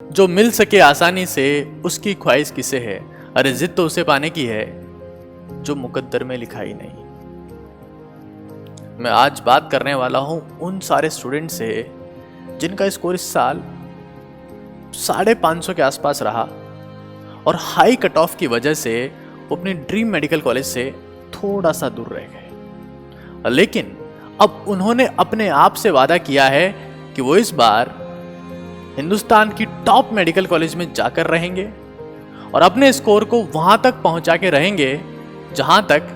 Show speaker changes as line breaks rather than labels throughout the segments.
जो मिल सके आसानी से उसकी ख्वाहिश किसे है, अरे जिद तो उसे पाने की है जो मुकद्दर में लिखा ही नहीं। मैं आज बात करने वाला हूं उन सारे स्टूडेंट से जिनका स्कोर इस साल 550 के आसपास रहा और हाई कट ऑफ की वजह से वो अपनी ड्रीम मेडिकल कॉलेज से थोड़ा सा दूर रह गए। लेकिन अब उन्होंने अपने आप से वादा किया है कि वो इस बार हिंदुस्तान की टॉप मेडिकल कॉलेज में जाकर रहेंगे और अपने स्कोर को वहां तक पहुंचा के रहेंगे जहां तक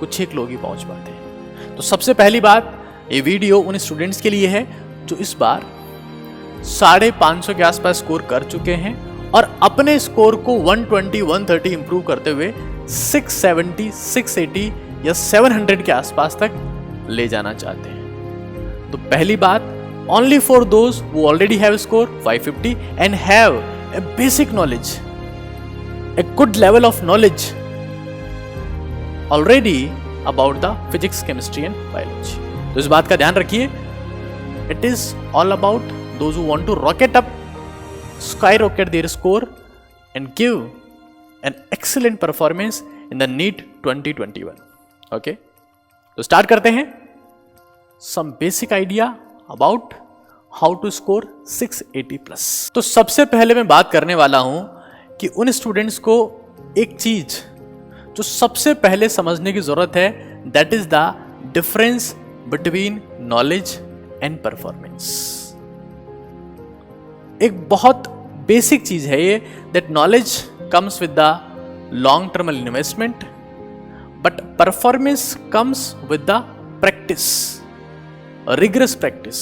कुछ एक लोग ही पहुंच पाते हैं। तो सबसे पहली बात, ये वीडियो उन स्टूडेंट्स के लिए है जो इस बार 550 के आसपास स्कोर कर चुके हैं और अपने स्कोर को 120, 130 इंप्रूव करते हुए 670, 680 या 700 के आसपास तक ले जाना चाहते हैं। तो पहली बात, only for those who already have score 550 and have a basic knowledge, a good level of knowledge already about the physics, chemistry and biology. तो इस बात का ध्यान रखिए, it is all about those who want to rocket up, skyrocket their score and give an excellent performance in the NEET 2021. Okay, तो start करते हैं। Some basic idea about how to score 680 plus। तो सबसे पहले मैं बात करने वाला हूं कि उन स्टूडेंट्स को एक चीज जो सबसे पहले समझने की जरूरत है, that is the difference between knowledge and performance. एक बहुत बेसिक चीज है ये, that knowledge comes with the long term investment but performance comes with the practice, rigorous practice.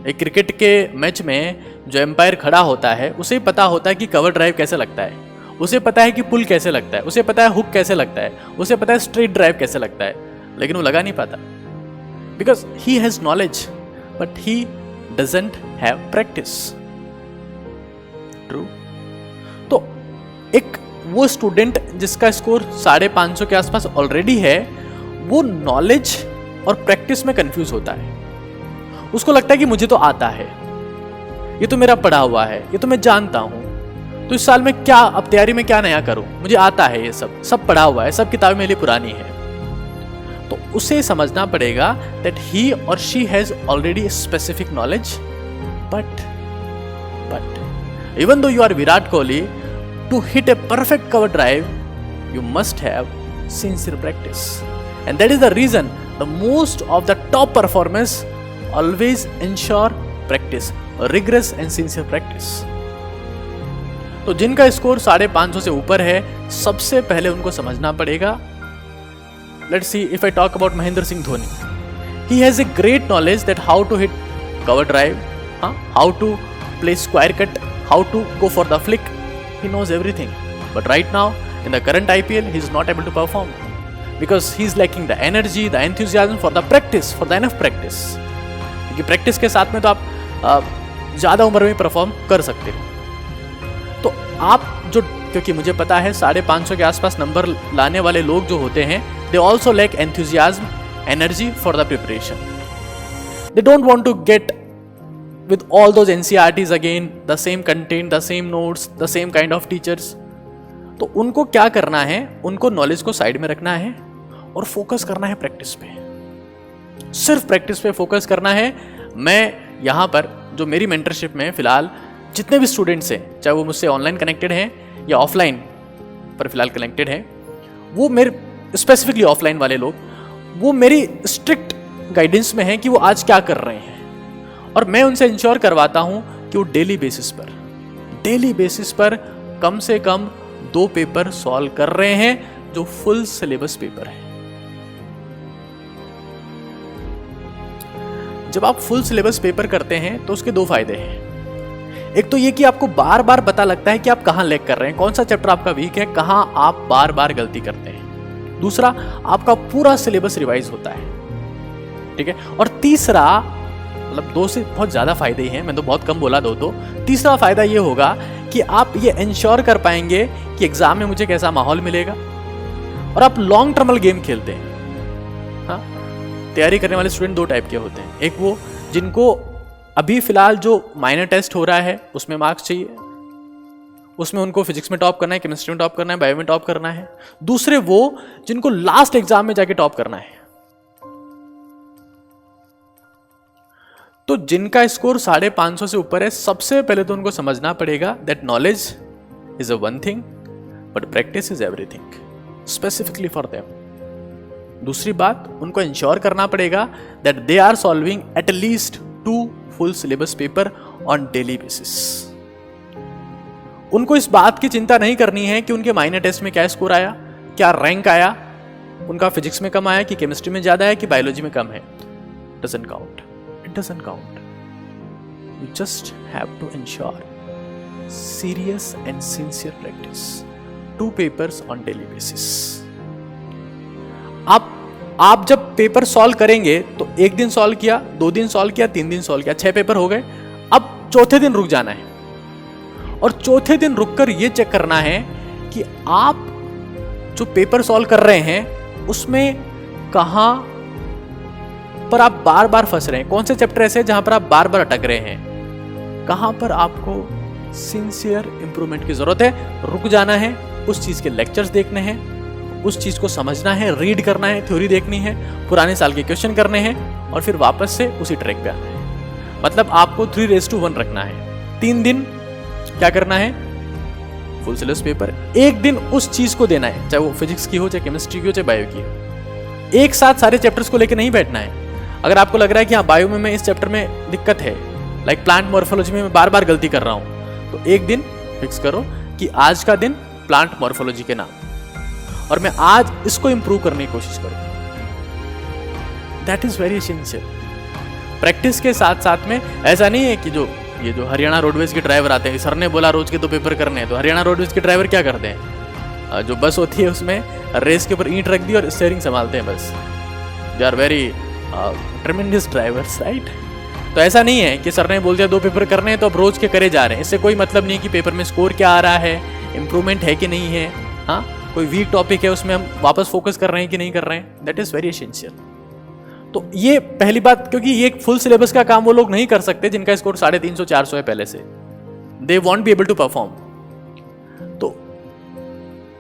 एक क्रिकेट के मैच में जो एम्पायर खड़ा होता है उसे पता होता है कि कवर ड्राइव कैसे लगता है, उसे पता है कि पुल कैसे लगता है, उसे पता है हुक कैसे लगता है, उसे पता है स्ट्रेट ड्राइव कैसे लगता है, लेकिन वो लगा नहीं पाता because he has knowledge but he doesn't have practice. True. तो एक वो स्टूडेंट जिसका स्कोर 550 के आसपास ऑलरेडी है, वो नॉलेज और प्रैक्टिस में कंफ्यूज होता है। उसको लगता है कि मुझे तो आता है, ये तो मेरा पढ़ा हुआ है, ये तो मैं जानता हूं, तो इस साल में क्या अब तैयारी में क्या नया करूं, मुझे आता है, ये सब पढ़ा हुआ है, सब किताबें मेरे लिए पुरानी है। तो उसे समझना पड़ेगा दैट ही और she has already specific knowledge but even though you are Virat Kohli, to hit a perfect cover drive you must have sincere practice and that is the reason the most of the top performers always ensure practice, rigorous and sincere practice। तो जिनका score 550 से ऊपर है, सबसे पहले उनको समझना पड़ेगा। Let's see if I talk about Mahendra Singh Dhoni. He has a great knowledge that how to hit cover drive, how to play square cut, how to go for the flick. He knows everything. But right now in the current IPL he is not able to perform because he is lacking the energy, the enthusiasm for the practice, for the enough practice। क्योंकि practice के साथ में तो आप ज़्यादा उम्र में perform कर सकते हो। तो आप जो, क्योंकि मुझे पता है 550 के आसपास नंबर लाने वाले लोग जो होते हैं, they also lack enthusiasm, energy for the preparation। They don't want to get with all those NCERTs again, the same content, the same notes, the same kind of teachers। तो उनको क्या करना है, उनको नॉलेज को साइड में रखना है और फोकस करना है प्रैक्टिस पे, सिर्फ प्रैक्टिस पे फोकस करना है। मैं यहाँ पर जो मेरी मेंटरशिप में फिलहाल जितने भी स्टूडेंट्स हैं, चाहे वो मुझसे ऑनलाइन कनेक्टेड हैं या ऑफलाइन पर फिलहाल कनेक्टेड हैं, वो मेरे स्पेसिफिकली ऑफलाइन वाले लोग, वो मेरी स्ट्रिक्ट गाइडेंस में हैं कि वो आज क्या कर रहे हैं और मैं उनसे इंश्योर करवाता हूँ कि वो डेली बेसिस पर कम से कम 2 पेपर सॉल्व कर रहे हैं जो फुल सिलेबस पेपर है। जब आप फुल सिलेबस पेपर करते हैं तो उसके 2 फायदे हैं। एक तो ये कि आपको बार बार पता लगता है कि आप कहां लैग कर रहे हैं, कौन सा चैप्टर आपका वीक है, कहां आप बार बार गलती करते हैं। दूसरा, आपका पूरा सिलेबस रिवाइज होता है, ठीक है। और तीसरा, मतलब 2 से बहुत ज्यादा फायदे ही हैं, मैं तो बहुत कम बोला 2 तो। तीसरा फायदा ये होगा कि आप ये इंश्योर कर पाएंगे कि एग्जाम में मुझे कैसा माहौल मिलेगा और आप लॉन्ग टर्मल गेम खेलते हैं। हाँ, तैयारी करने वाले स्टूडेंट 2 टाइप के होते हैं। एक वो जिनको अभी फिलहाल जो माइनर टेस्ट हो रहा है उसमें मार्क्स चाहिए, उसमें उनको फिजिक्स में टॉप करना है, केमिस्ट्री में टॉप करना है, बायो में टॉप करना है। दूसरे वो जिनको लास्ट एग्जाम में जाके टॉप करना है। तो जिनका स्कोर 550 से ऊपर है, सबसे पहले तो उनको समझना पड़ेगा that knowledge is a one thing but practice is everything, specifically for them. दूसरी बात, उनको इंश्योर करना पड़ेगा that they are solving at least 2 full syllabus paper on daily basis. उनको इस बात की चिंता नहीं करनी है कि उनके माइनर टेस्ट में क्या स्कोर आया, क्या रैंक आया, उनका फिजिक्स में कम आया कि केमिस्ट्री में ज्यादा है कि बायोलॉजी में कम है। Doesn't count, it doesn't count. You just have to ensure serious and sincere practice, 2 papers on daily basis। आप जब पेपर सॉल्व करेंगे तो 1 दिन सॉल्व किया, 2 दिन सॉल्व किया, 3 दिन सॉल्व किया, 6 पेपर हो गए। अब चौथे दिन रुक जाना है और चौथे दिन रुककर यह चेक करना है कि आप जो पेपर सॉल्व कर रहे हैं उसमें कहां पर आप बार बार फंस रहे हैं, कौन से चैप्टर ऐसे हैं जहां पर आप बार बार अटक रहे हैं, कहां पर आपको सिंसियर इंप्रूवमेंट की जरूरत है। रुक जाना है, उस चीज के लेक्चर्स देखने हैं, उस चीज को समझना है, रीड करना है, थ्योरी देखनी है, पुराने साल के क्वेश्चन करने हैं और फिर वापस से उसी ट्रैक पे आना है। मतलब आपको 3:1 रखना है। 3 दिन क्या करना है, फुल सिलेबस पेपर। 1 दिन उस चीज को देना है, चाहे वो फिजिक्स की हो, चाहे केमिस्ट्री की हो, चाहे बायो की हो। एक साथ सारे चैप्टर्स को लेकर नहीं बैठना है। अगर आपको लग रहा है कि हाँ बायो में मैं इस चैप्टर में दिक्कत है, लाइक प्लांट मॉर्फोलॉजी में मैं बार बार गलती कर रहा हूं, तो 1 दिन फिक्स करो कि आज का दिन प्लांट मॉर्फोलॉजी के नाम, और मैं आज इसको इंप्रूव करने की कोशिश करूंगा। That is very essential. Practice के साथ साथ में ऐसा नहीं है कि ये जो हरियाणा रोडवेज के ड्राइवर आते हैं, सर ने बोला रोज के 2 पेपर करने हैं, तो हरियाणा रोडवेज के ड्राइवर क्या करते हैं, जो बस होती है उसमें रेस के ऊपर ईंट रख दी और स्टीयरिंग संभालते हैं बस। They are very tremendous drivers, right. तो ऐसा नहीं है कि सर ने बोल दिया 2 पेपर करने हैं तो अब रोज के करे जा रहे हैं। इससे कोई मतलब नहीं कि पेपर में स्कोर क्या आ रहा है, इंप्रूवमेंट है कि नहीं है, हाँ कोई वीक टॉपिक है उसमें हम वापस फोकस कर रहे हैं कि नहीं कर रहे हैं। That is very essential. तो ये पहली बात, क्योंकि ये फुल सिलेबस का काम वो लोग नहीं कर सकते जिनका स्कोर 350-400 है पहले से। They won't be able to perform. तो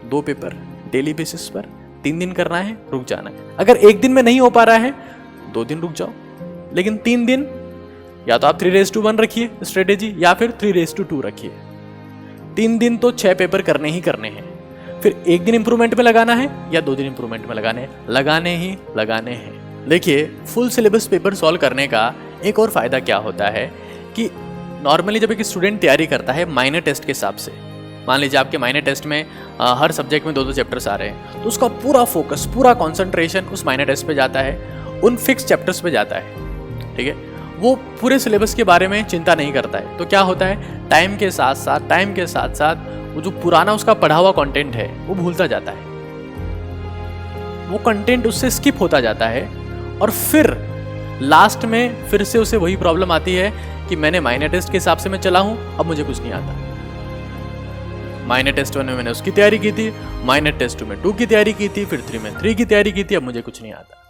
2 पेपर डेली बेसिस पर 3 दिन करना है, रुक जाना है। अगर 1 दिन में नहीं हो पा रहा है 2 दिन रुक जाओ, लेकिन 3 दिन या तो आप 3:1 रखिए स्ट्रेटेजी, या फिर 3:2 रखिए। 3 दिन तो 6 पेपर करने ही करने हैं। फिर 1 दिन इंप्रूवमेंट में लगाना है या 2 दिन इंप्रूवमेंट में लगाने हैं। देखिए, फुल सिलेबस पेपर सॉल्व करने का एक और फायदा क्या होता है कि नॉर्मली जब एक स्टूडेंट तैयारी करता है माइनर टेस्ट के हिसाब से, मान लीजिए आपके माइनर टेस्ट में हर सब्जेक्ट में 2-2 चैप्टर्स आ रहे हैं, तो उसका पूरा फोकस, पूरा कॉन्सेंट्रेशन उस माइनर टेस्ट पे जाता है, उन फिक्स चैप्टर्स पे जाता है। ठीक है, वो पूरे सिलेबस के बारे में चिंता नहीं करता है। तो क्या होता है, टाइम के साथ साथ वो जो पुराना उसका पढ़ा हुआ कंटेंट है वो भूलता जाता है, वो कंटेंट उससे स्किप होता जाता है, और फिर लास्ट में फिर से उसे वही प्रॉब्लम आती है कि मैंने माइनर टेस्ट के हिसाब से मैं चला हूं, अब मुझे कुछ नहीं आता। माइनर टेस्ट 1 में मैंने उसकी तैयारी की थी, माइनर टेस्ट 2 में 2 की तैयारी की थी, फिर 3 में 3 की तैयारी की थी, अब मुझे कुछ नहीं आता।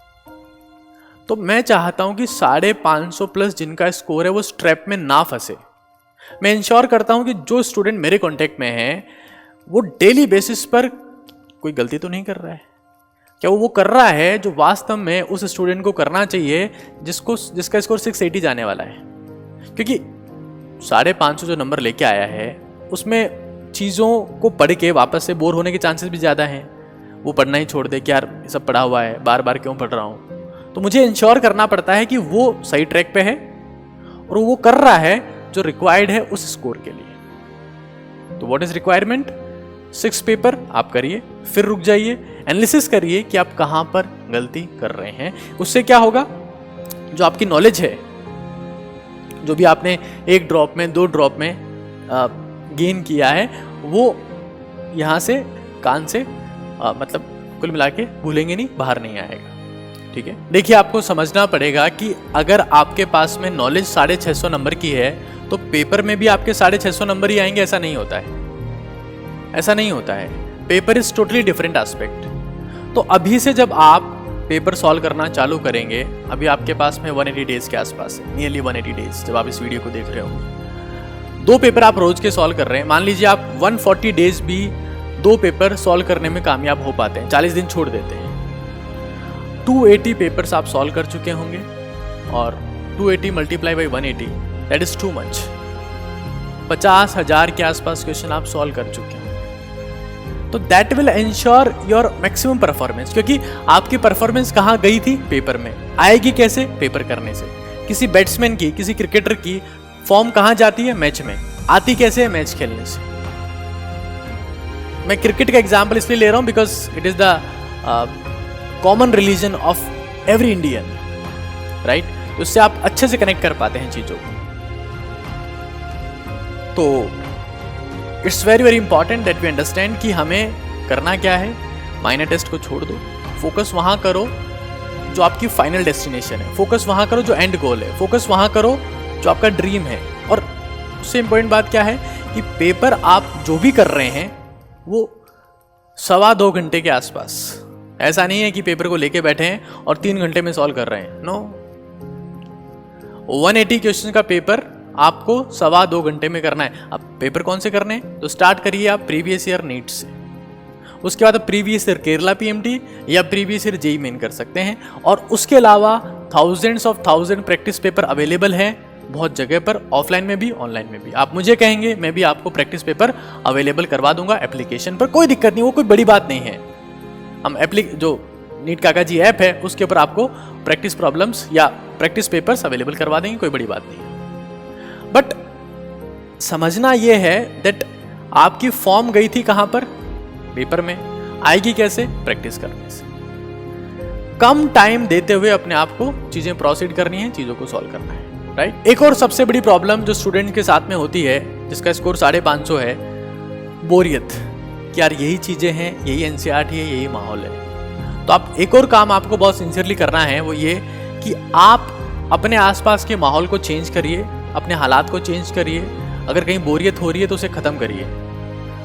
तो मैं चाहता हूं कि 550 प्लस जिनका स्कोर है वो इस ट्रैप में ना फंसे। मैं इंश्योर करता हूं कि जो स्टूडेंट मेरे कांटेक्ट में है वो डेली बेसिस पर कोई गलती तो नहीं कर रहा है। क्या वो कर रहा है जो वास्तव में उस स्टूडेंट को करना चाहिए जिसका स्कोर 680 जाने वाला है। क्योंकि 550 जो नंबर लेके आया है उसमें चीज़ों को पढ़ के वापस से बोर होने के चांसेस भी ज़्यादा हैं। वो पढ़ना ही छोड़ दे कि यार सब पढ़ा हुआ है, बार बार क्यों पढ़ रहा हूँ। तो मुझे इंश्योर करना पड़ता है कि वो सही ट्रैक पे है और वो कर रहा है जो रिक्वायर्ड है उस स्कोर के लिए। तो व्हाट इज रिक्वायरमेंट, 6 पेपर आप करिए, फिर रुक जाइए, एनालिसिस करिए कि आप कहां पर गलती कर रहे हैं। उससे क्या होगा, जो आपकी नॉलेज है, जो भी आपने 1 ड्रॉप में 2 ड्रॉप में गेन किया है, वो यहां से कान से मतलब कुल मिला के भूलेंगे नहीं, बाहर नहीं आएगा। ठीक है, देखिए आपको समझना पड़ेगा कि अगर आपके पास में नॉलेज 650 नंबर की है तो पेपर में भी आपके 650 नंबर ही आएंगे, ऐसा नहीं होता है। ऐसा नहीं होता है, paper is totally different aspect. तो अभी से जब आप पेपर सॉल्व करना चालू करेंगे, अभी आपके पास में 180 डेज के आसपास है, नियरली 180 डेज जब आप इस वीडियो को देख रहे हो। 2 पेपर आप रोज के सॉल्व कर रहे हैं, मान लीजिए आप 140 डेज भी 2 पेपर सॉल्व करने में कामयाब हो पाते हैं, 40 दिन छोड़ देते हैं, 280 पेपर्स आप सॉल्व कर चुके होंगे और 280 multiply by 180 that is too much. 50,000 के आसपास क्वेश्चन आप सॉल्व कर चुके हैं, तो that will ensure your maximum performance. क्योंकि आपकी परफॉर्मेंस कहाँ गई थी? पेपर में। आएगी कैसे? पेपर करने से। किसी बैट्समैन की, किसी क्रिकेटर की फॉर्म कहाँ जाती है? मैच में। आती कैसे? मैच खेलने से। मैं क्रिकेट का एग्जाम्पल इसलिए ले रहा हूं because it is the common religion of every Indian, right? तो उससे आप अच्छे से कनेक्ट कर पाते हैं चीजों को। तो it's very very important that we understand कि हमें करना क्या है। माइनर टेस्ट को छोड़ दो, फोकस वहां करो जो आपकी फाइनल डेस्टिनेशन है, फोकस वहां करो जो एंड गोल है, फोकस वहां करो जो आपका ड्रीम है। और उससे इंपॉर्टेंट बात क्या है कि पेपर आप जो भी कर रहे हैं वो 2.25 घंटे के आसपास। ऐसा नहीं है कि पेपर को लेके बैठे हैं और 3 घंटे में सॉल्व कर रहे हैं, नो। 180 क्वेश्चन का पेपर आपको 2.25 घंटे में करना है। अब पेपर कौन से करने हैं? तो स्टार्ट करिए आप प्रीवियस ईयर नीट से, उसके बाद प्रीवियस ईयर केरला पीएमटी या प्रीवियस ईयर जेईई मेन कर सकते हैं। और उसके अलावा thousands of practice paper available है बहुत जगह पर, ऑफलाइन में भी ऑनलाइन में भी। आप मुझे कहेंगे, मैं भी आपको प्रैक्टिस पेपर अवेलेबल करवा दूंगा एप्लीकेशन पर, कोई दिक्कत नहीं, वो कोई बड़ी बात नहीं है। हम जो नीट काका जी ऐप है उसके ऊपर आपको प्रैक्टिस प्रॉब्लम्स या प्रैक्टिस पेपर्स अवेलेबल करवा देंगे, कोई बड़ी बात नहीं है। बट समझना यह है दैट आपकी फॉर्म गई थी कहां पर? पेपर में। आएगी कैसे? प्रैक्टिस करने से। कम टाइम देते हुए अपने आप को चीजें प्रोसीड करनी है, चीजों को सॉल्व करना है, राइट? एक और सबसे बड़ी प्रॉब्लम जो स्टूडेंट के साथ में होती है, जिसका स्कोर 550 है, बोरियत। कि यार यही चीजें हैं, यही एनसीईआरटी है, यही माहौल है। तो आप एक और काम आपको बहुत सिंसियरली करना है, वो ये कि आप अपने आसपास के माहौल को चेंज करिए, अपने हालात को चेंज करिए। अगर कहीं बोरियत हो रही है तो उसे ख़त्म करिए।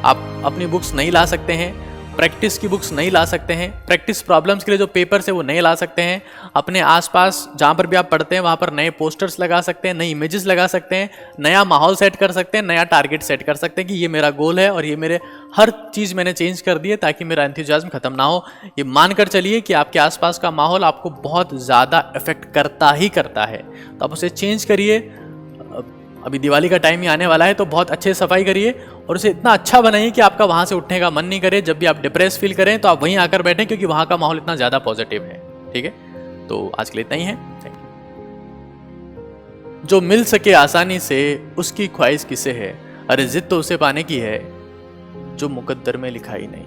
आप अपनी बुक्स नहीं ला सकते हैं, प्रैक्टिस की बुक्स नहीं ला सकते हैं, प्रैक्टिस प्रॉब्लम्स के लिए जो पेपर्स है वो नहीं ला सकते हैं। अपने आसपास जहाँ पर भी आप पढ़ते हैं वहाँ पर नए पोस्टर्स लगा सकते हैं, नई इमेजेस लगा सकते हैं, नया माहौल सेट कर सकते हैं, नया टारगेट सेट कर सकते हैं कि ये मेरा गोल है और ये मेरे हर चीज़ मैंने चेंज कर दी है ताकि मेरा एंथुसियाज्म खत्म ना हो। ये मानकर चलिए कि आपके आसपास का माहौल आपको बहुत ज़्यादा इफेक्ट करता ही करता है, तो आप उसे चेंज करिए। अभी दिवाली का टाइम ही आने वाला है, तो बहुत अच्छे से सफाई करिए और उसे इतना अच्छा बनाइए कि आपका वहाँ से उठने का मन नहीं करे। जब भी आप डिप्रेस फील करें तो आप वहीं आकर बैठें, क्योंकि वहाँ का माहौल इतना ज़्यादा पॉजिटिव है। ठीक है, तो आज के लिए इतना ही है। Thank you. जो मिल सके आसानी से उसकी ख्वाहिश किसे है, अरे जिद तो उसे पाने की है जो मुकद्दर में लिखा ही नहीं।